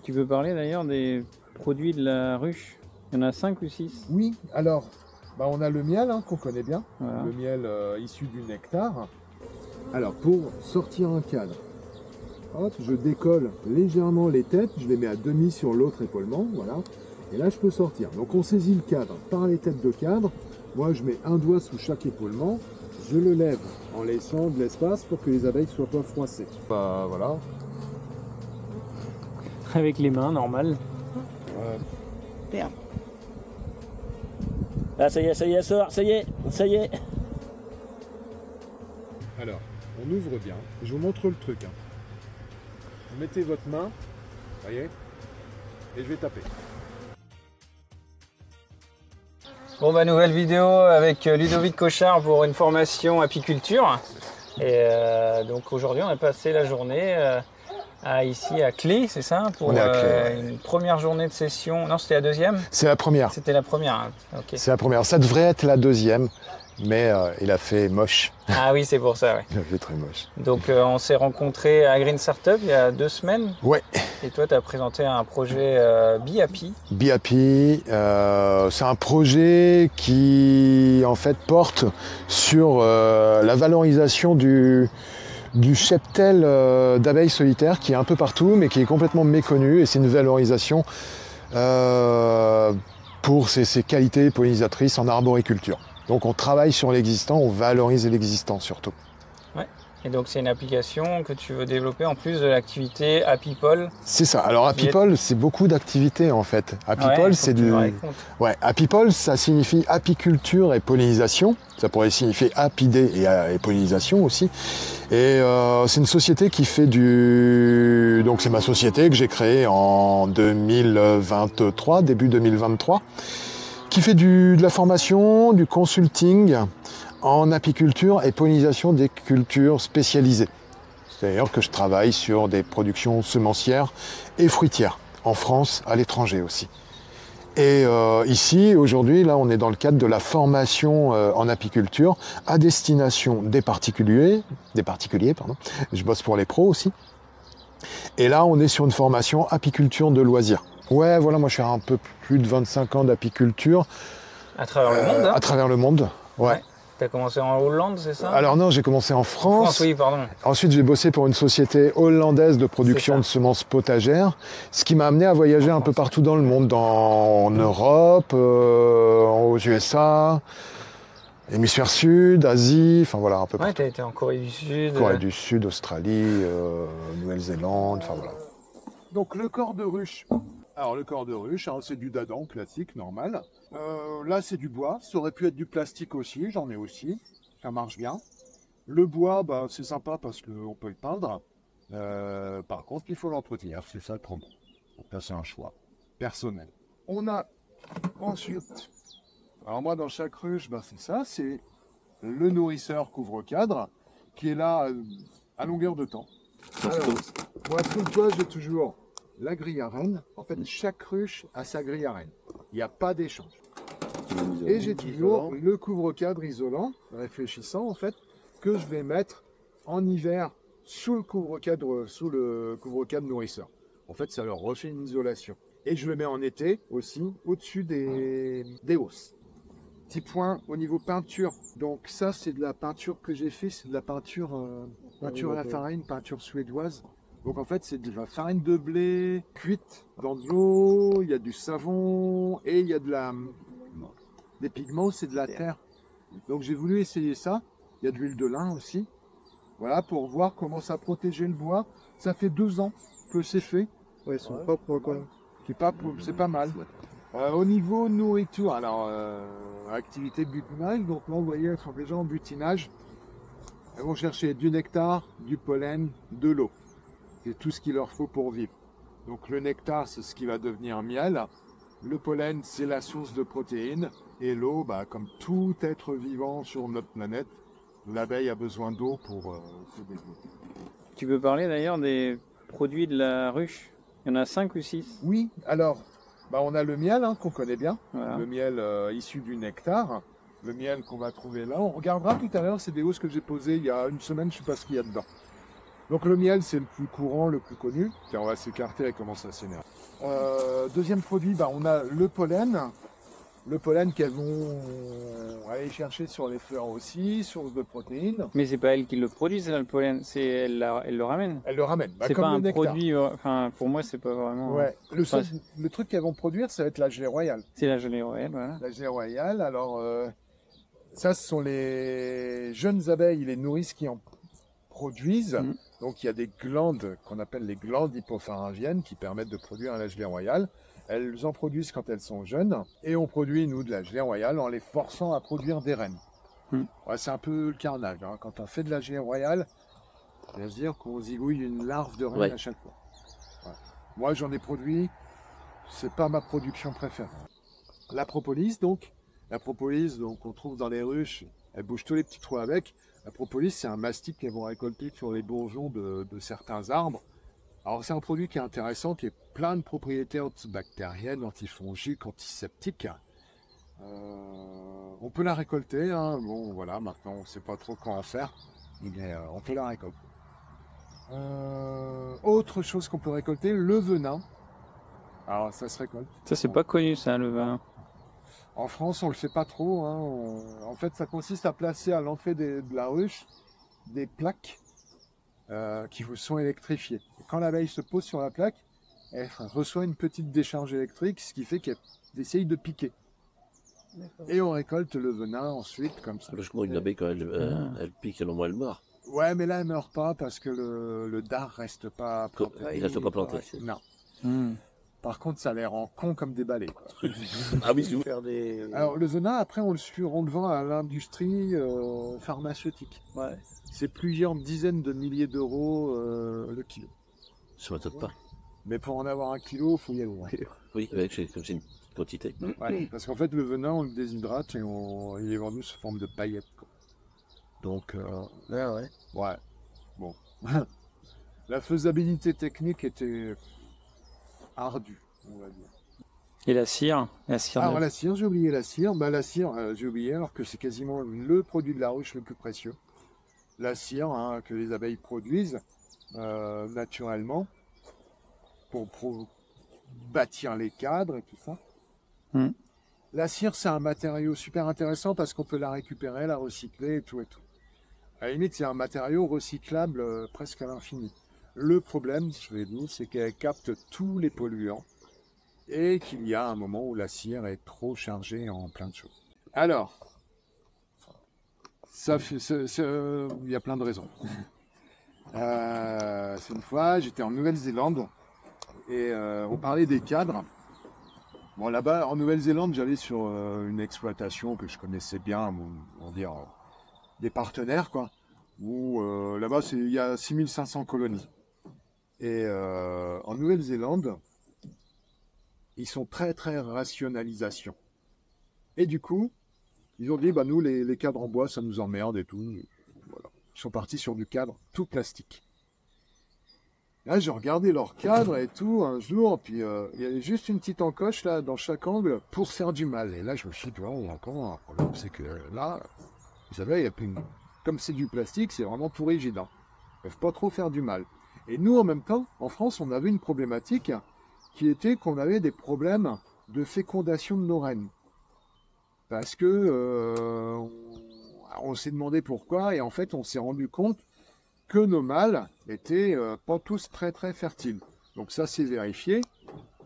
Tu peux parler d'ailleurs des produits de la ruche? Il y en a 5 ou 6. Oui, alors, on a le miel qu'on connaît bien, Voilà. le miel issu du nectar. Alors, pour sortir un cadre, hop, je décolle légèrement les têtes, je les mets à demi sur l'autre épaulement, voilà. Et là, je peux sortir. Donc, on saisit le cadre par les têtes de cadre. Moi, je mets un doigt sous chaque épaulement. Je le lève en laissant de l'espace pour que les abeilles ne soient pas froissées. Voilà. Avec les mains, normal. Merde. Ah, ça y est, sort, ça y est. Alors, on ouvre bien. Je vous montre le truc. Vous mettez votre main, voyez, et je vais taper. Bon bah nouvelle vidéo avec Ludovic Cochard pour une formation apiculture. Et donc aujourd'hui on a passé la journée ici à Clé, c'est ça? Pour On est à Clé, ouais. une première journée de session. Non, c'était la deuxième? C'est la première. C'était la première, hein. Ok. C'est la première. Ça devrait être la deuxième, mais il a fait moche. Ah oui, c'est pour ça, ouais. Il a fait très moche. Donc on s'est rencontrés à Green Startup il y a 2 semaines. Ouais. Et toi, tu as présenté un projet BeHappy. BeHappy, c'est un projet qui en fait porte sur la valorisation du cheptel d'abeilles solitaires qui est un peu partout mais qui est complètement méconnu, et c'est une valorisation pour ses qualités pollinisatrices en arboriculture. Donc on travaille sur l'existant, on valorise l'existant surtout. Ouais. Et donc c'est une application que tu veux développer en plus de l'activité Apipole. C'est ça. Alors Apipole, c'est beaucoup d'activités en fait. Apipole, c'est du... Ouais, Apipole, ça signifie apiculture et pollinisation. Ça pourrait signifier apidé et pollinisation aussi. Et c'est une société qui fait du... Donc c'est ma société que j'ai créée en 2023, début 2023, qui fait de la formation, du consulting en apiculture et pollinisation des cultures spécialisées. C'est-à-dire que je travaille sur des productions semencières et fruitières, en France, à l'étranger aussi. Et ici, aujourd'hui, là, on est dans le cadre de la formation en apiculture à destination des particuliers, pardon. Je bosse pour les pros aussi. Et là, on est sur une formation apiculture de loisirs. Ouais, voilà, moi je fais un peu plus de 25 ans d'apiculture. À travers le monde, hein? À travers le monde, ouais. Tu as commencé en Hollande, c'est ça? Alors non, j'ai commencé en France. Oui, pardon. Ensuite, j'ai bossé pour une société hollandaise de production de semences potagères, ce qui m'a amené à voyager un peu partout dans le monde, en Europe, aux USA, hémisphère sud, Asie, enfin voilà, un peu partout. Ouais, tu as été en Corée du Sud. Corée du Sud, Australie, Nouvelle-Zélande, enfin voilà. Donc le corps de ruche. Alors le corps de ruche, c'est du dadan classique, normal. Là c'est du bois, ça aurait pu être du plastique aussi, j'en ai aussi, ça marche bien. Le bois, c'est sympa parce qu'on peut le peindre. Par contre, il faut l'entretenir, c'est ça le problème. Ça c'est un choix personnel. On a ensuite, alors moi dans chaque ruche, c'est ça, c'est le nourrisseur couvre-cadre qui est là à longueur de temps. Alors, moi sous le toit, j'ai toujours la grille à reine. En fait, chaque ruche a sa grille à reine. Il n'y a pas d'échange. Et j'ai toujours le couvre-cadre isolant, réfléchissant en fait, que je vais mettre en hiver sous le couvre-cadre nourrisseur. En fait, ça leur refait une isolation. Et je le mets en été aussi, au-dessus des hausses. Petit point au niveau peinture. Donc ça, c'est de la peinture que j'ai fait, c'est de la peinture à la farine, peinture suédoise. Donc en fait, c'est de la farine de blé cuite dans de l'eau, il y a du savon et il y a des pigments, c'est de la terre. Donc j'ai voulu essayer ça. Il y a de l'huile de lin aussi. Voilà, pour voir comment ça protégeait le bois. Ça fait 2 ans que c'est fait. Ouais, ils sont propres quoi. C'est pas mal. Au niveau nourriture, alors activité butinage, donc là vous voyez, elles sont déjà en butinage. Elles vont chercher du nectar, du pollen, de l'eau. C'est tout ce qu'il leur faut pour vivre. Donc le nectar, c'est ce qui va devenir miel. Le pollen, c'est la source de protéines. Et l'eau, comme tout être vivant sur notre planète, l'abeille a besoin d'eau pour se développer. Tu peux parler d'ailleurs des produits de la ruche? Il y en a 5 ou 6. Oui, alors, on a le miel qu'on connaît bien. Voilà. Le miel issu du nectar. Le miel qu'on va trouver là. On regardera tout à l'heure, c'est des hausses que j'ai posées il y a une semaine, je ne sais pas ce qu'il y a dedans. Donc le miel, c'est le plus courant, le plus connu. Tiens, on va s'écarter, elle commence à s'énerver. Deuxième produit, on a le pollen. Le pollen qu'elles vont aller chercher sur les fleurs aussi, source de protéines. Mais c'est pas elles qui le produisent, là, le pollen, elle le ramène. Elles le ramènent. C'est pas un produit, enfin pour moi c'est pas vraiment... Ouais. Le truc qu'elles vont produire, ça va être la gelée royale. C'est la gelée royale, voilà. La gelée royale, alors ça ce sont les jeunes abeilles, les nourrices qui en produisent. Donc il y a des glandes qu'on appelle les glandes hypopharyngiennes qui permettent de produire la gelée royale. Elles en produisent quand elles sont jeunes et on produit nous de la gelée royale en les forçant à produire des reines. Ouais, c'est un peu le carnage. Hein. Quand on fait de la gelée royale, c'est-à-dire qu'on zigouille une larve de reine à chaque fois. Ouais. Moi j'en ai produit, c'est pas ma production préférée. La propolis donc on trouve dans les ruches, elle bouge tous les petits trous avec. La propolis, c'est un mastic qu'elles vont récolter sur les bourgeons de certains arbres. Alors c'est un produit qui est intéressant, qui a plein de propriétés antibactériennes, antifongiques, antiseptiques. On peut la récolter, hein. Bon voilà, maintenant on ne sait pas trop quoi en faire, mais on peut la récolter. Autre chose qu'on peut récolter, le venin. Alors ça se récolte. Ça c'est pas connu ça, le venin. En France, on le fait pas trop. Hein. En fait, ça consiste à placer à l'entrée de la ruche des plaques qui vous sont électrifiées. Et quand l'abeille se pose sur la plaque, elle reçoit une petite décharge électrique, ce qui fait qu'elle essaye de piquer. Et on récolte le venin ensuite, comme ça. Logiquement, une abeille, quand elle pique, au moins elle meurt. Ouais, mais là, elle meurt pas parce que le dard reste pas planté. Il reste pas planté. Non. Par contre, ça les rend cons comme des balais. Quoi. Ah oui, si vous faire des... Alors, le venin, après, on le vend à l'industrie pharmaceutique. Ouais. C'est plusieurs dizaines de milliers d'euros le kilo. Ça m'étonne pas. Mais pour en avoir un kilo, il faut y aller loin. Oui, comme c'est une petite quantité. Ouais, parce qu'en fait, le venin, on le déshydrate et il est vendu sous forme de paillettes. Quoi. Donc, ouais. Bon. La faisabilité technique était ardue, on va dire. Et la cire, Alors la cire, j'ai oublié la cire. La cire, j'ai oublié alors que c'est quasiment le produit de la ruche le plus précieux. La cire que les abeilles produisent naturellement pour bâtir les cadres et tout ça. La cire, c'est un matériau super intéressant parce qu'on peut la récupérer, la recycler et tout et tout. À la limite, c'est un matériau recyclable presque à l'infini. Le problème, je vais dire, c'est qu'elle capte tous les polluants et qu'il y a un moment où la cire est trop chargée en plein de choses. Alors, il y a plein de raisons. C'est une fois, j'étais en Nouvelle-Zélande et on parlait des cadres. Bon, là-bas, en Nouvelle-Zélande, j'allais sur une exploitation que je connaissais bien, on va dire, des partenaires, quoi. Où là-bas, il y a 6500 colonies. Et en Nouvelle-Zélande, ils sont très rationalisation. Et du coup, ils ont dit, nous, les cadres en bois, ça nous emmerde et tout. Voilà. Ils sont partis sur du cadre tout plastique. Là, j'ai regardé leur cadre et tout un jour, puis il y avait juste une petite encoche là dans chaque angle pour faire du mal. Et là, je me suis dit, il y a encore un problème, c'est que là, vous savez, il y a plus comme c'est du plastique, c'est vraiment tout rigide. Hein. Ils peuvent pas trop faire du mal. Et nous, en même temps, en France, on avait une problématique qui était qu'on avait des problèmes de fécondation de nos reines. Parce que on s'est demandé pourquoi, et en fait, on s'est rendu compte que nos mâles étaient pas tous très fertiles. Donc ça, c'est vérifié.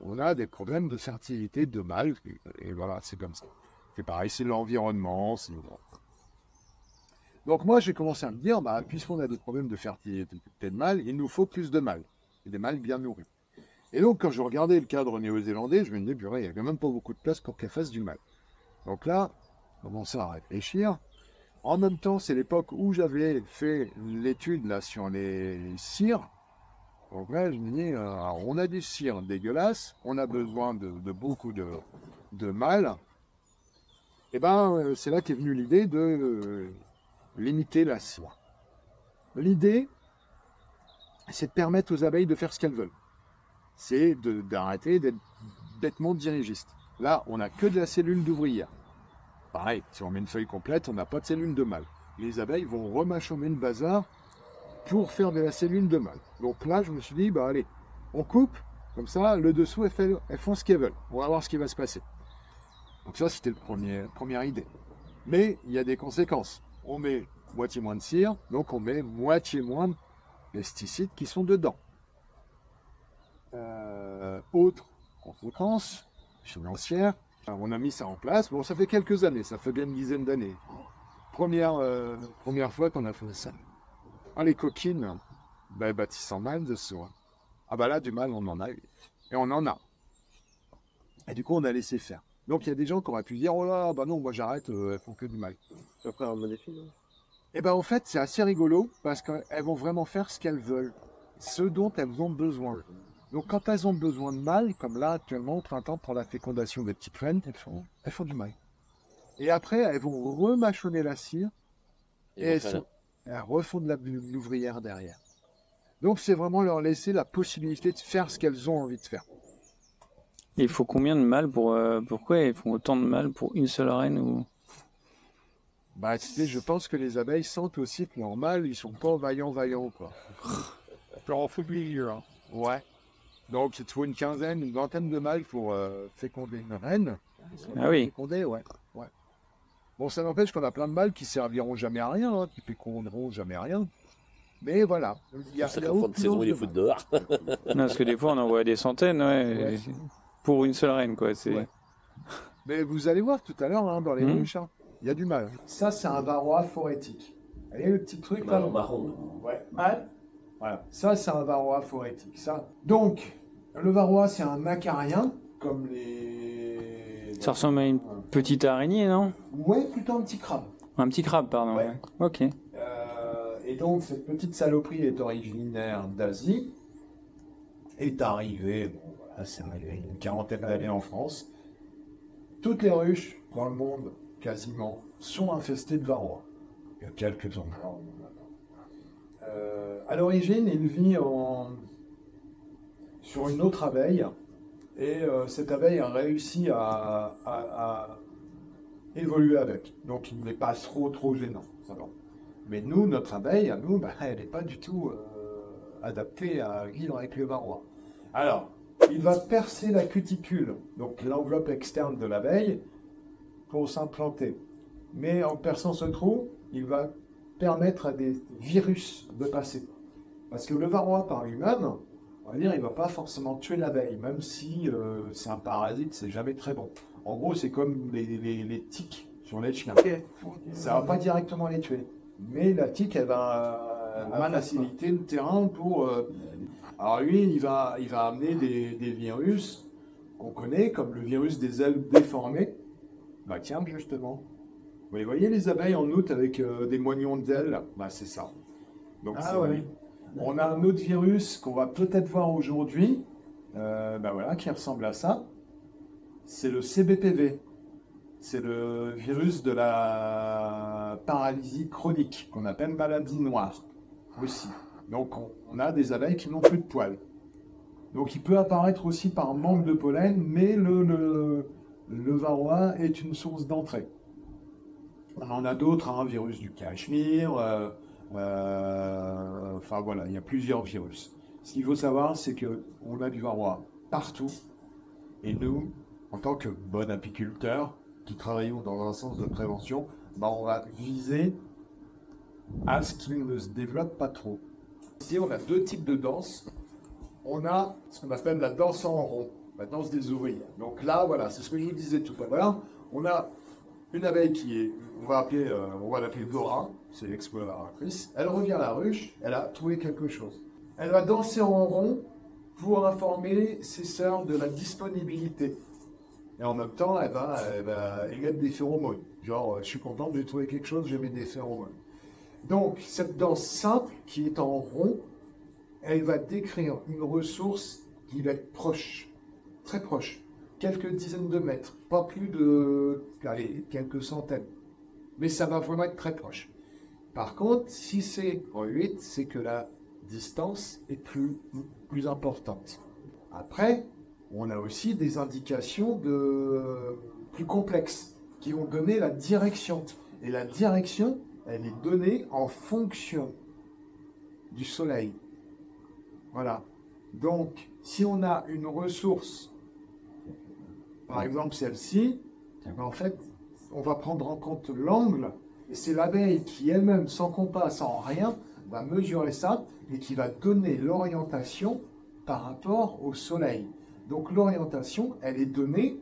On a des problèmes de fertilité de mâles, et voilà, c'est comme ça. C'est pareil, c'est l'environnement. Donc moi, j'ai commencé à me dire, puisqu'on a des problèmes de fertilité de mâles, il nous faut plus de mâles, et des mâles bien nourris. Et donc, quand je regardais le cadre néo-zélandais, je me disais, purée, il n'y a quand même pas beaucoup de place pour qu'elle fasse du mâle. Donc là, je commençais à réfléchir. En même temps, c'est l'époque où j'avais fait l'étude là sur les cires. Donc là, je me dis, on a des cires dégueulasses, on a besoin de beaucoup de mâles. Et c'est là qu'est venue l'idée de limiter la cire. L'idée, c'est de permettre aux abeilles de faire ce qu'elles veulent. C'est d'arrêter d'être bêtement dirigistes. Là, on n'a que de la cellule d'ouvrière. Pareil, si on met une feuille complète, on n'a pas de cellule de mâle. Les abeilles vont remachommer le bazar pour faire de la cellule de mâle. Donc là, je me suis dit, bah allez, on coupe, comme ça, le dessous, elles font ce qu'elles veulent. On va voir ce qui va se passer. Donc ça, c'était la première idée. Mais il y a des conséquences. On met moitié moins de cire, donc on met moitié moins de pesticides qui sont dedans. Autre conséquence financière, on a mis ça en place. Bon, ça fait quelques années, ça fait bien une dizaine d'années. Première fois qu'on a fait ça. Ah, les coquines, bah, bâtissent en mâle de soie. Ah bah là, du mâle, on en a eu. Et on en a. Et du coup, on a laissé faire. Donc, il y a des gens qui auraient pu dire, oh là, bah non, moi j'arrête, elles font que du mâle. Après, un bon défi, non? Et ben en fait, c'est assez rigolo parce qu'elles vont vraiment faire ce qu'elles veulent, ce dont elles ont besoin. Donc, quand elles ont besoin de mâle, comme là, actuellement, au printemps, pour la fécondation des petites reines, elles font du mâle. Et après, elles vont remâchonner la cire et elles refont de l'ouvrière derrière. Donc, c'est vraiment leur laisser la possibilité de faire ce qu'elles ont envie de faire. Et il faut combien de mâles pourquoi ils font autant de mâles pour une seule reine ou... Bah, tu sais, je pense que les abeilles sentent aussi que leur mâle, ils sont pas vaillants, quoi. Genre, faut oublier, hein. Ouais. Donc, il te faut une quinzaine, une vingtaine de mâles pour féconder une reine. Ah oui. Féconder, ouais. Bon, ça n'empêche qu'on a plein de mâles qui serviront jamais à rien, hein, qui féconderont jamais à rien. Mais voilà. Il y a fin de saison, il est foutu dehors. Non, parce que des fois, on en voit des centaines, ouais. Pour une seule reine, quoi. C'est... Ouais. Mais vous allez voir tout à l'heure, hein, dans les ruches, hein, il y a du mâle. Ça, c'est un varroa phorétique. Vous voyez le petit truc là? Marron. Ouais, mâle. Voilà. Ça, c'est un varroa phorétique. Ça. Donc, le varroa, c'est un acarien, comme les... Ça ressemble à une petite araignée, non? Ouais, plutôt un petit crabe. Un petit crabe, pardon. Ouais. Ok. Et donc, cette petite saloperie est originaire d'Asie, est arrivée, bon, voilà, c'est arrivé une quarantaine d'années en France. Toutes les ruches dans le monde, quasiment, sont infestées de varroa. Il y a quelques endroits. À l'origine, il vit sur une autre abeille, et cette abeille a réussi à évoluer avec. Donc, il n'est pas trop gênant. Ça va. Mais nous, notre abeille, à nous, bah, elle n'est pas du tout adaptée à vivre avec le varroa. Alors, il va percer la cuticule, donc l'enveloppe externe de l'abeille, pour s'implanter. Mais en perçant ce trou, il va permettre à des virus de passer. Parce que le varroa par lui-même, on va dire, il ne va pas forcément tuer l'abeille, même si c'est un parasite, c'est jamais très bon. En gros, c'est comme les tiques sur les chiens. Ça ne va pas directement les tuer. Mais la tique, elle va faciliter le terrain pour... Alors lui, il va amener des virus qu'on connaît, comme le virus des ailes déformées. Bah tiens, justement. Vous les voyez, les abeilles en août avec des moignons d'ailes? Bah c'est ça. Donc, ouais. On a un autre virus qu'on va peut-être voir aujourd'hui, bah voilà, qui ressemble à ça. C'est le CBPV. C'est le virus de la paralysie chronique, qu'on appelle maladie noire, aussi. Donc, on a des abeilles qui n'ont plus de poils. Donc, il peut apparaître aussi par manque de pollen, mais le varroa est une source d'entrée. On en a d'autres, hein, virus du Cachemire, enfin voilà, il y a plusieurs virus. Ce qu'il faut savoir, c'est qu'on a du varroa partout, et nous, en tant que bon apiculteur, qui travaillons dans un sens de prévention, bah on va viser à ce qu'il ne se développe pas trop. Ici, on a deux types de danse. On a ce qu'on appelle la danse en rond, la danse des ouvriers. Donc là, voilà, c'est ce que je vous disais tout à l'heure. On a une abeille qui est, on va l'appeler Dora, c'est l'exploratrice. Elle revient à la ruche, elle a trouvé quelque chose. Elle va danser en rond pour informer ses sœurs de la disponibilité. Et en même temps, elle va émettre des phéromones. Genre, je suis content de trouver quelque chose, j'émets des phéromones. Donc, cette danse simple, qui est en rond, elle va décrire une ressource qui va être proche, très proche, quelques dizaines de mètres, pas plus de, allez, quelques centaines. Mais ça va vraiment être très proche. Par contre, si c'est en 8, c'est que la distance est plus importante. Après, on a aussi des indications plus complexes qui vont donner la direction. Et la direction, elle est donnée en fonction du soleil. Voilà. Donc, si on a une ressource, par exemple celle-ci, en fait, on va prendre en compte l'angle, et c'est l'abeille qui elle-même, sans compas, sans rien, va mesurer ça, et qui va donner l'orientation par rapport au soleil. Donc l'orientation, elle est donnée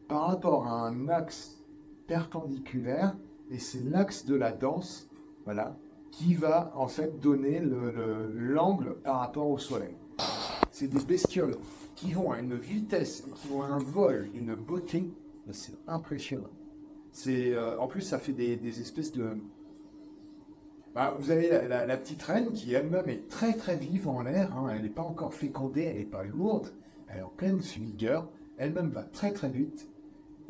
par rapport à un axe perpendiculaire, et c'est l'axe de la danse, voilà, qui va en fait donner l'angle par rapport au soleil. C'est des bestioles qui vont à une vitesse, qui vont à un vol, une beauté, c'est impressionnant. En plus, ça fait des espèces de... Bah, vous avez la petite reine qui elle-même est très très vive en l'air, hein. Elle n'est pas encore fécondée, elle n'est pas lourde, elle est en pleine vigueur, elle-même va très très vite.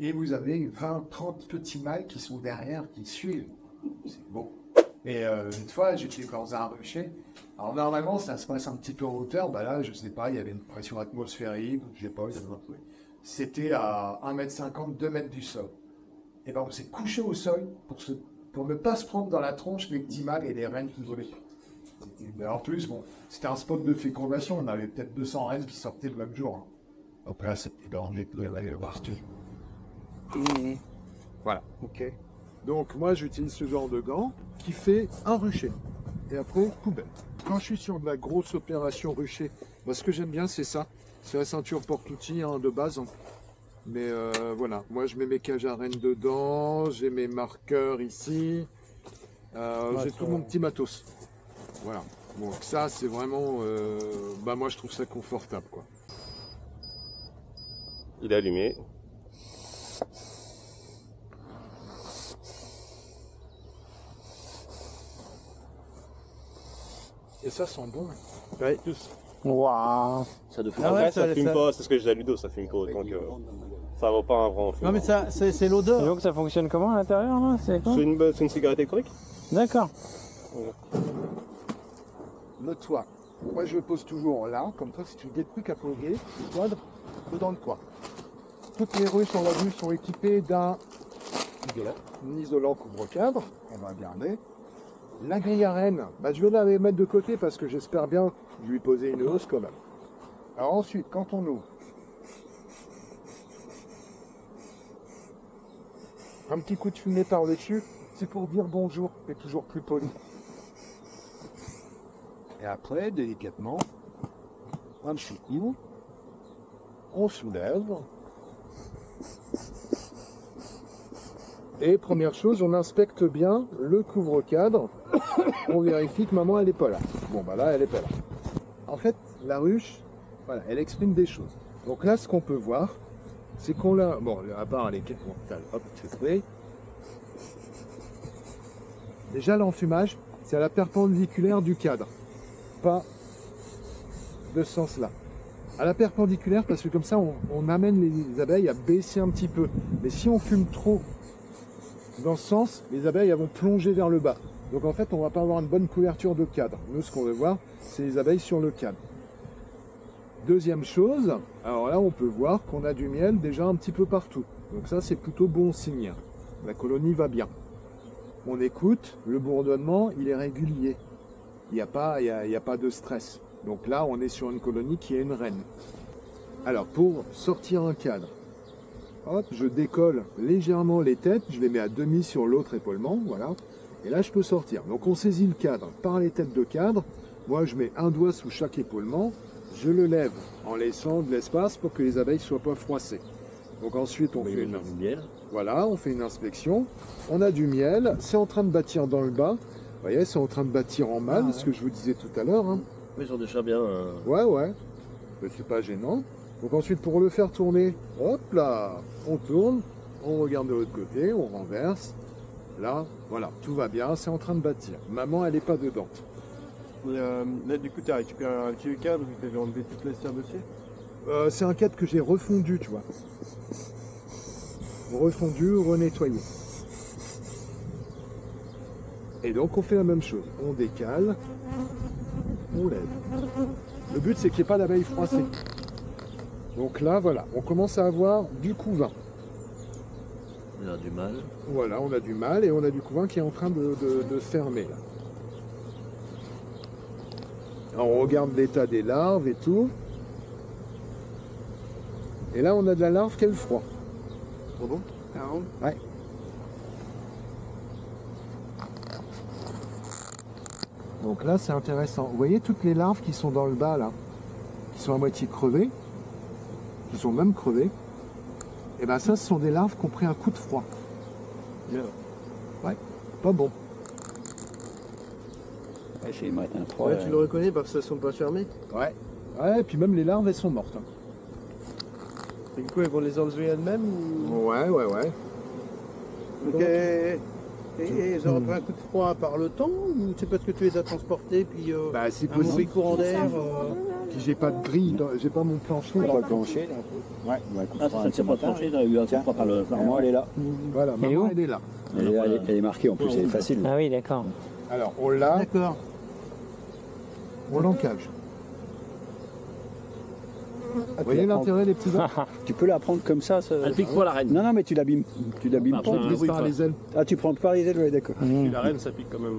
Et vous avez 20-30 petits mâles qui sont derrière, qui suivent. C'est beau. Et une fois, j'étais dans un rucher. Alors normalement, ça se passe un petit peu en hauteur. Bah là, je sais pas, il y avait une pression atmosphérique, je sais pas, c'était à 1,50 m, 2 mètres du sol. Et ben on s'est couché au sol pour ne pas se prendre dans la tronche les petits mâles et les reines qui volaient. Mais en plus, bon, c'était un spot de fécondation, on avait peut-être 200 reines qui sortaient le même jour. Hein. Après, c'était dormi, partout. Et voilà, ok. Donc moi, j'utilise ce genre de gants qui fait un rucher. Et après, poubelle. Quand je suis sur de la grosse opération rucher, moi, ce que j'aime bien, c'est ça. C'est la ceinture porte-outils hein, de base. Hein. Mais voilà, moi je mets mes cages à rennes dedans, j'ai mes marqueurs ici, j'ai tout mon petit matos. Voilà, donc ça c'est vraiment, bah moi je trouve ça confortable quoi. Il est allumé. Et ça sent bon. Ouais, tous. Waouh. Ça de Ah ouais, ça fume pas, c'est ce que je dis à Ludo, ça fume pas autant que... Ça vaut pas un vrai fume. Non mais ça, c'est Et l'odeur. donc ça fonctionne comment à l'intérieur là? C'est quoi? C'est une cigarette électronique. D'accord. Le toit. Moi je le pose toujours là, comme ça si tu as des trucs à poser, tu quadres dedans le toit. Toutes les ruches on l'a vu sont équipées d'un isolant couvre-cadre, on va regarder. La grille à rennes, bah, je vais la mettre de côté parce que j'espère bien lui poser une hausse quand même. Alors ensuite, quand on ouvre, un petit coup de fumée par-dessus, c'est pour dire bonjour, mais toujours plus poli. Et après, délicatement, un petit coup, on soulève. Et première chose, on inspecte bien le couvre-cadre. On vérifie que maman, elle n'est pas là. Bon, bah là, elle n'est pas là. En fait, la ruche, voilà, elle exprime des choses. Donc là, ce qu'on peut voir, c'est qu'on l'a... Bon, à part les quêtes mentales, hop, c'est fait. Déjà, l'enfumage, c'est à la perpendiculaire du cadre. Pas de ce sens-là. À la perpendiculaire, parce que comme ça, on amène les abeilles à baisser un petit peu. Mais si on fume trop dans ce sens, les abeilles elles vont plonger vers le bas. Donc en fait, on ne va pas avoir une bonne couverture de cadre. Nous, ce qu'on veut voir, c'est les abeilles sur le cadre. Deuxième chose, alors là, on peut voir qu'on a du miel déjà un petit peu partout. Donc ça, c'est plutôt bon signe. La colonie va bien. On écoute, le bourdonnement, il est régulier. Il n'y a pas de stress. Donc là, on est sur une colonie qui a une reine. Alors, pour sortir un cadre, hop, je décolle légèrement les têtes, je les mets à demi sur l'autre épaulement, voilà. Et là, je peux sortir. Donc, on saisit le cadre par les têtes de cadre. Moi, je mets un doigt sous chaque épaulement. Je le lève en laissant de l'espace pour que les abeilles ne soient pas froissées. Donc ensuite, on fait une miel. Voilà, on fait une inspection. On a du miel. C'est en train de bâtir dans le bas. Vous voyez, c'est en train de bâtir en mâle, ce que je vous disais tout à l'heure. Hein. Oui, sur des chats bien. Ouais. Mais c'est pas gênant. Donc ensuite, pour le faire tourner, hop là, on tourne, on regarde de l'autre côté, on renverse. Là, voilà, tout va bien, c'est en train de bâtir. Maman, elle n'est pas dedans. Là, du coup, tu as récupéré un vieux cadre où tu avais enlevé toute la cire dessus. C'est un cadre que j'ai refondu, tu vois. Refondu, renettoyé. Et donc, on fait la même chose. On décale, on lève. Le but, c'est qu'il n'y ait pas d'abeilles froissées. Donc là, voilà, on commence à avoir du couvain. On a du mal. Voilà, on a du mal et on a du couvain qui est en train de se fermer là. On regarde l'état des larves et tout. Et là, on a de la larve qui a le froid. Oh bon? Ouais. Donc là, c'est intéressant. Vous voyez toutes les larves qui sont dans le bas, là, qui sont à moitié crevées, qui sont même crevées. Et bien ça, ce sont des larves qui ont pris un coup de froid. Bien. Ouais, pas bon. Ouais, chez les matins froids. Ouais, tu le reconnais parce qu'elles sont pas fermées. Ouais. Ouais, et puis même les larves, elles sont mortes. Hein. Et du coup, elles vont les enlever elles-mêmes ou... Ouais. Donc, et elles auraient pris un coup de froid par le temps ou c'est parce que tu les as transportées puis Bah, c'est un mauvais possible. courant d'air Puis j'ai pas de grille, j'ai pas mon plancher. Pas Là. le plancher, là. Ouais. Ah, ça ne s'est pas tranché, t'as eu un coup de froid par le maman, elle est là. Voilà, Elle est maman, où elle est là. Elle est marquée en plus, c'est facile. Ah oui, d'accord. Alors, on l'a, D'accord. on l'encage. Vous voyez l'intérêt des petits doigts? Tu peux la prendre comme ça. Elle pique pas la reine. Non, non, mais tu l'abîmes. Tu l'abîmes pas. On glisse par les ailes. Ah, tu prends par les ailes, ouais, d'accord. Puis la reine, ça pique quand même.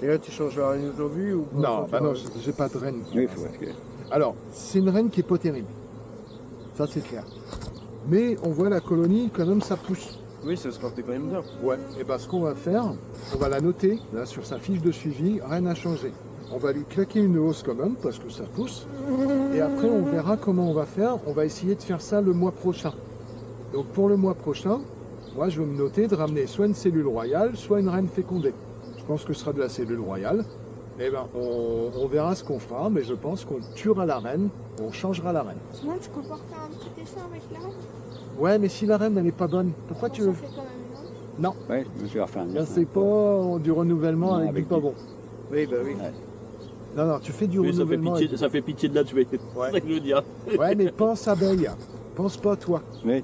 Et là, tu changes la reine aujourd'hui ou pas? Non, bah non, j'ai pas de reine. Oui, il faut. Alors, c'est une reine qui est pas terrible. Ça, c'est clair. Mais on voit la colonie, quand même, ça pousse. Oui, ça se portait quand même bien. Ouais. Et ben, ce qu'on va faire, on va la noter, là, sur sa fiche de suivi, reine à changer. On va lui claquer une hausse quand même, parce que ça pousse. Et après, on verra comment on va faire. On va essayer de faire ça le mois prochain. Donc, pour le mois prochain, moi, je vais me noter de ramener soit une cellule royale, soit une reine fécondée. Je pense que ce sera de la cellule royale. Eh ben, on verra ce qu'on fera, mais je pense qu'on tuera la reine, on changera la reine. Sinon, tu peux pas faire un petit essai avec la reine. Ouais, mais si la reine, elle est pas bonne, pourquoi tu Ça veux... fait quand même non. Non, Ouais, je vais refaire un là, c'est pas du renouvellement Non, avec, avec du pas du- bon. Oui, bah oui. Non, non, tu fais du Oui, renouvellement avec... ça fait pitié de la tuer. C'est ça que je veux dire. Ouais, mais pense abeille. Pense pas à toi. Mais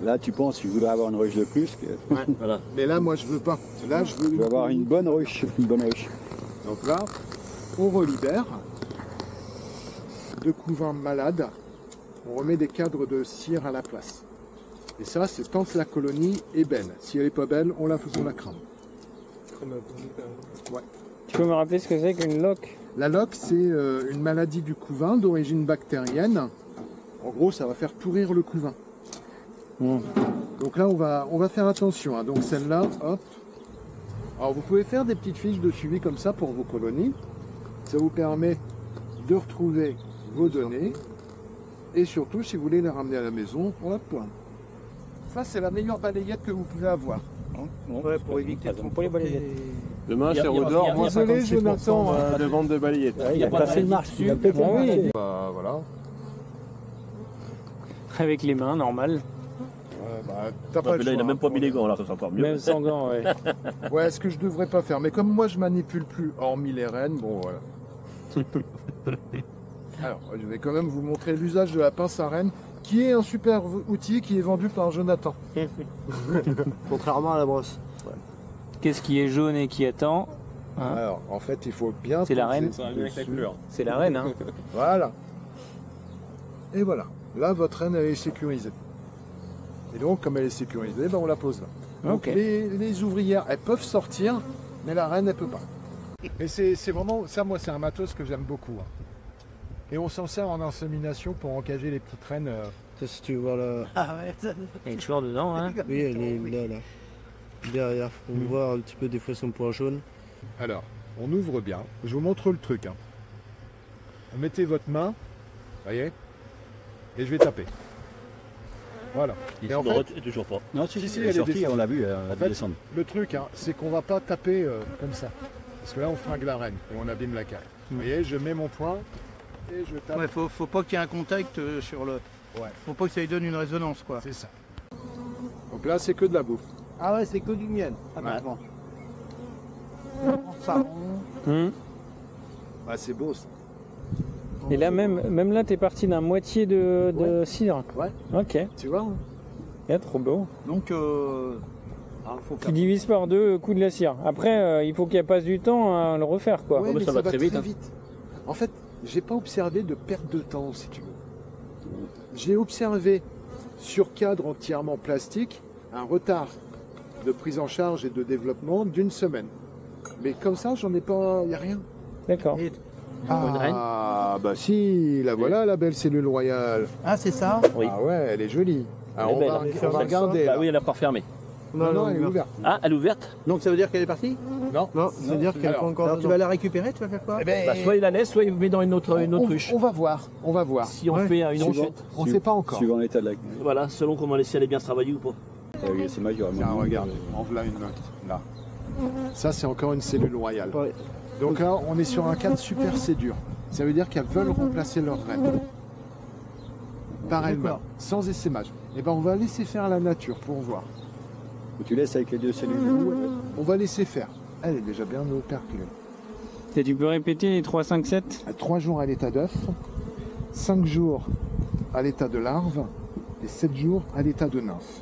là, tu penses, tu voudrais avoir une ruche de plus. Que... Voilà. Mais là, moi, je veux pas. Là, je veux... Tu vas avoir une bonne ruche. Une bonne ruche. Donc là, on relibère. Deux couvains malades. On remet des cadres de cire à la place. Et ça, c'est tant que la colonie est belle. Si elle est pas belle, on la crame. Tu peux me rappeler ce que c'est qu'une loque? La loque, c'est une maladie du couvain d'origine bactérienne. En gros, ça va faire pourrir le couvain. Donc là, on va faire attention. Hein. Donc celle-là, hop. Alors vous pouvez faire des petites fiches de suivi comme ça pour vos colonies. Ça vous permet de retrouver vos données. Et surtout, si vous voulez les ramener à la maison, on la pointe. Ça, c'est la meilleure balayette que vous pouvez avoir. Ouais, pour éviter de Pour les balayettes. Demain, Il y a- chez il y a- Rodor, il y a- moi, Désolé, 56% Jonathan. de vente de balayettes. Il a pas passé de le marche. Il a dessus. peut-être Ah oui. marché. Bah voilà. Avec les mains, normal. Bah, t'as pas Ouais, le mais là, il choix, a même pas hein. mis les gants, là, ça sera encore mieux. Même sans gants, ouais. Ouais, ce que je devrais pas faire. Mais comme moi, je manipule plus, hormis les rennes, bon voilà. Alors, je vais quand même vous montrer l'usage de la pince à rennes, qui est un super outil qui est vendu par Jonathan. Contrairement à la brosse. Qu'est-ce qui est jaune et qui attend? Hein. Alors, en fait, il faut bien... C'est la poser reine. Ça va bien avec la couleur. C'est la reine, hein. Voilà. Et voilà. Là, votre reine, elle est sécurisée. Et donc, comme elle est sécurisée, ben, on la pose là. Donc, Ok. les ouvrières, elles peuvent sortir, mais la reine, elle peut pas. Et c'est vraiment... Ça, moi, c'est un matos que j'aime beaucoup. Hein. Et on s'en sert en insémination pour encager les petites reines. Ça, si tu veux voir la... Elle est toujours dedans, hein. Oui, elle est là. Derrière, on voit un petit peu des fois son point jaune. Alors, on ouvre bien. Je vous montre le truc. Hein. Vous mettez votre main, voyez, et je vais taper. Voilà. Il Et en se fait, est toujours pas. Non, si, Si, elle est elle est sortie, descendue. on l'a vu, elle a En dû fait, descendre. le truc, hein, c'est qu'on va pas taper comme ça. Parce que là, on fringue la reine et on abîme la cale. Vous voyez, je mets mon poing et je tape. Ouais, faut pas qu'il y ait un contact sur le. Ouais. Faut pas que ça lui donne une résonance, quoi. C'est ça. Donc là, c'est que de la bouffe. Ah ouais, c'est que du miel. Ah bah Ouais. bon. Ça. Ah, c'est beau ça. Et là, même là, t'es parti d'un moitié de cidre. Ouais. Ok. Tu vois hein. trop beau. Donc, faut Tu faire... divises par deux le coût de la cire. Après, il faut qu'elle passe du temps à le refaire, quoi. Ouais, mais mais ça va très vite, hein. En fait, j'ai pas observé de perte de temps, si tu veux. J'ai observé sur cadre entièrement plastique un retard de prise en charge et de développement d'une semaine. Mais comme ça, j'en ai pas, y a rien. D'accord. Et- Ah, bah si, la voilà la belle cellule royale. Ah, c'est ça? Oui. Ah ouais, elle est jolie. Alors, Elle est on va, belle. on va regarder. Bah là. oui, elle est encore fermée. Non, elle est ouverte. Ah, elle est ouverte? Donc, ça veut dire qu'elle est partie? Non, Non, ça veut dire qu'elle est pas encore. Alors, tu vas la récupérer, tu vas faire quoi? Eh ben, Bah, soit il la laisse, soit il met dans une autre ruche. on va voir, on va voir. Si on fait une enchette. On sait pas encore. Suivant l'état de la... Voilà, selon comment si elle est bien travaillée ou pas. C'est majeur. Tiens, regarde, en voilà une autre, là. Ça, c'est encore une cellule royale. Ouais. Donc là, on est sur un cadre super dur. Ça veut dire qu'elles veulent remplacer leur reine. Par elles-mêmes, D'accord. sans essaimage. Et ben, on va laisser faire la nature pour voir. Tu laisses avec les deux cellules. On va laisser faire. Elle est déjà bien operculée. Et tu peux répéter les 3, 5, 7? 3 jours à l'état d'œuf, 5 jours à l'état de larve et 7 jours à l'état de nymphe.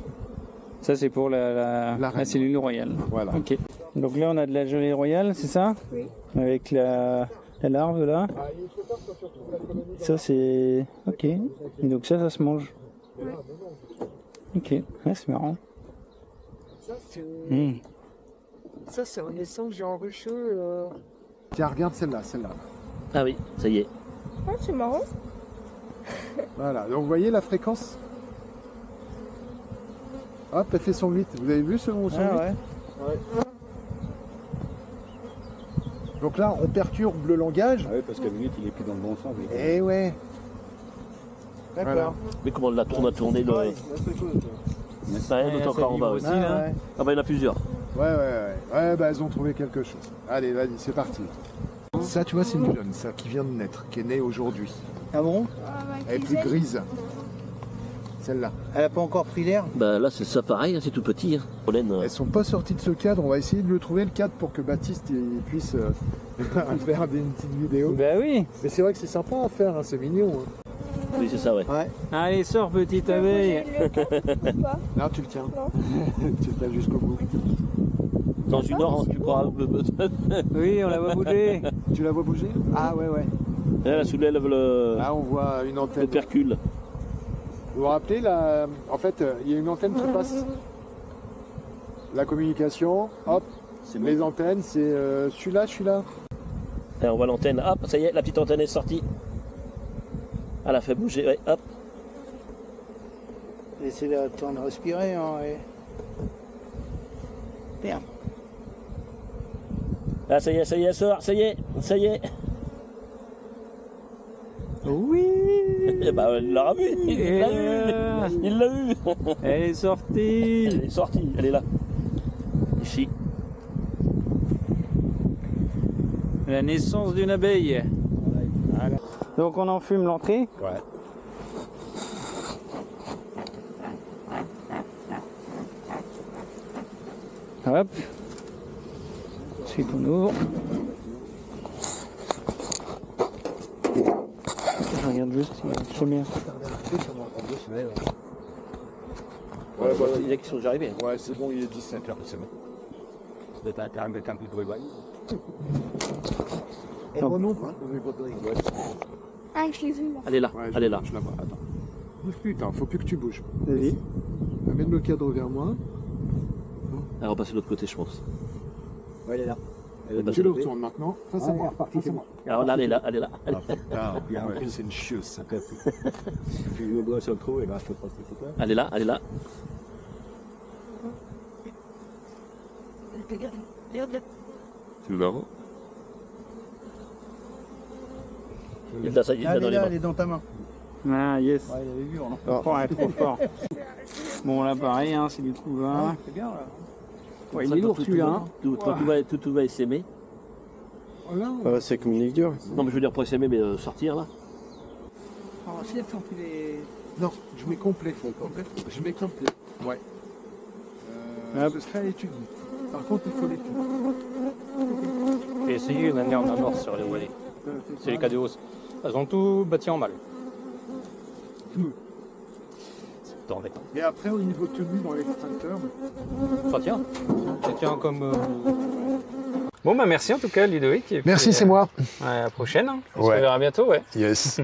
Ça, c'est pour la reine. cellule royale. Voilà. Ok. Donc là, on a de la gelée royale, c'est ça? Oui. Avec la larve là. Ça, c'est. Ok. Et donc ça se mange. Ouais. Ok. Ouais, c'est marrant. Ça, c'est un essence que j'ai en rucheux. Tiens, regarde celle-là, celle-là. Ah oui, ça y est. Ah, c'est marrant. Voilà, donc vous voyez la fréquence? Hop, elle fait son 8. Vous avez vu son 8? Ah ouais. Donc là, on perturbe le langage. Ah oui, parce que le 8, il est plus dans le bon sens. Eh ouais. D'accord. Voilà. Mais comment on la tourne à tourner le. Ça, elle est encore en bas aussi. là. Ouais. Ah bah il y en a plusieurs. Ouais, bah elles ont trouvé quelque chose. Allez, vas-y, c'est parti. Ça, tu vois, c'est une jeune, ça, qui vient de naître, qui est née aujourd'hui. Ah bon? Ah, ma Elle est plus cuisine. grise. Celle-là. Elle a pas encore pris l'air? Bah là c'est ça pareil, hein, c'est tout petit. Hein. Pollen, Elles sont pas sorties de ce cadre. On va essayer de le trouver, le cadre, pour que Baptiste il puisse faire une petite vidéo. Bah oui. Mais c'est vrai que c'est sympa à faire, hein, c'est mignon. Hein. Oui c'est ça ouais. Ouais. Allez, sors, petite abeille. Le cadre ou pas? Là, tu le tiens. Non. Tu le tiens jusqu'au bout. Dans une heure, tu crois. Oui, on la voit bouger. Tu la vois bouger? Ah ouais, ouais. Elle soulève le Là, on voit une antenne. percule. Vous vous rappelez, là, en fait, il y a une antenne qui passe. La communication, hop, les antennes, c'est celui-là, celui-là. Et on voit l'antenne, hop, ça y est, la petite antenne est sortie. Elle a fait bouger, ouais, hop. Laissez-la le temps de respirer. Hein, et... Merde. Ah ça y est, elle sort, ça y est. Oui. Eh bah il l'a vu, il l'a eu. Il l'a eu. Elle est sortie. Elle est sortie, elle est là. Ici. La naissance d'une abeille. Voilà. Donc on enfume l'entrée. Ouais. Hop. Ensuite on ouvre. Je regarde juste si c'est bien. Ouais, bah, Il y a qui sont déjà arrivés. ouais, c'est bon, il est 17h, c'est bon. Oh non, pas. Ah, je les ai là. Elle est là, Ouais, elle est là. Je la vois, attends. Bouge plus, attends, faut plus que tu bouges. Vas-y. Amène le cadre vers moi. Elle va passer de l'autre côté je pense. Ouais, elle est là. Elle va Tu le passer. retournes maintenant, face à moi. Face à moi. Alors là elle est là, elle est là. Ah putain, ouais, c'est une chieuse ça. Tu le doigt sur le trou et là, je te passe tout ça. Elle est là, elle est là. C'est marrant. Il l'a, ça y est, il l'a Elle dans est les là, mains. elle est dans ta main. Ah yes. Ouais, il avait vu, on en Oh, elle est trop fort. Bon là pareil, hein, c'est du couvain. C'est bien là. Ouais, il est lourd celui-là. Hein. Tout va essaimer. Voilà. c'est comme une lecture. Non mais je veux dire pour essaimer mais sortir là. Oh, si elle sent qu'il est. Non, je mets complet. Je mets complet. Ouais. Ce serait à l'étude. Par contre, il faut l'étude. J'ai essayé une année en amorce sur les Wallets. C'est les Cadéos. Elles ont tout bâti en mal. Attendez. Et après, au niveau tenue dans l'extracteur, Ça tient. Ça tient comme... Bon, bah merci en tout cas, Ludovic. Et puis, Merci, c'est moi. À la prochaine. On Ouais. se verra bientôt, ouais. Yes.